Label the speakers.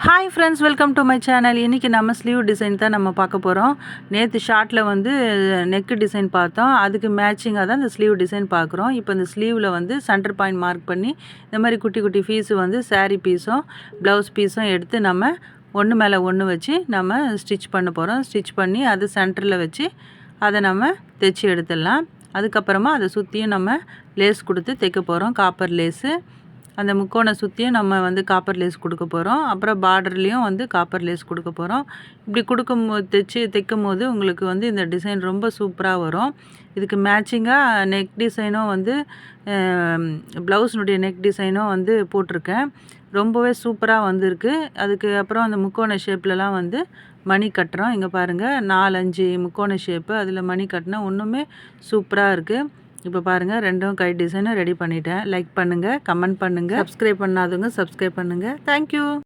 Speaker 1: Hi friends, welcome to my channel. இன்றைக்கி நம்ம sleeve design தான் நம்ம பார்க்க போகிறோம். நேற்று ஷார்ட்டில் வந்து நெக்கு டிசைன் பார்த்தோம். அதுக்கு மேட்சிங்காக தான் இந்த ஸ்லீவ் டிசைன் பார்க்குறோம். இப்போ இந்த ஸ்லீவில் வந்து சென்டர் பாயிண்ட் மார்க் பண்ணி இந்த மாதிரி குட்டி குட்டி பீஸு வந்து சாரீ பீஸும் ப்ளவுஸ் பீஸும் எடுத்து நம்ம ஒன்று மேலே ஒன்று வச்சு நம்ம ஸ்டிச் பண்ண போகிறோம். ஸ்டிச் பண்ணி அது சென்டரில் வச்சு அதை நம்ம தைச்சி எடுத்துடலாம். அதுக்கப்புறமா அதை சுற்றியும் நம்ம லேஸ் கொடுத்து தைக்க போகிறோம். காப்பர் லேஸு அந்த முக்கோண சுற்றியும் நம்ம வந்து காப்பர் லேஸ் கொடுக்க போகிறோம். அப்புறம் பார்டர்லேயும் வந்து காப்பர் லேஸ் கொடுக்க போகிறோம். இப்படி கொடுக்கும்போது தைக்கும் போது உங்களுக்கு வந்து இந்த டிசைன் ரொம்ப சூப்பராக வரும். இதுக்கு மேட்சிங்காக நெக் டிசைனும் வந்து ப்ளவுஸ்னுடைய நெக் டிசைனும் வந்து போட்டிருக்கேன். ரொம்பவே சூப்பராக வந்திருக்கு. அதுக்கு அப்புறம் அந்த முக்கோண ஷேப்லலாம் வந்து மணி கட்டுறோம். இங்கே பாருங்கள், 4-5 முக்கோண ஷேப்பு, அதில் மணி கட்டினா இன்னுமே சூப்பராக இருக்குது. இப்போ பாருங்கள், ரெண்டும் கை டிசைனும் ரெடி பண்ணிட்டேன். லைக் பண்ணுங்கள், கமெண்ட் பண்ணுங்கள், சப்ஸ்கிரைப் பண்ணாதவங்க சப்ஸ்கிரைப் பண்ணுங்கள். தேங்க்யூ.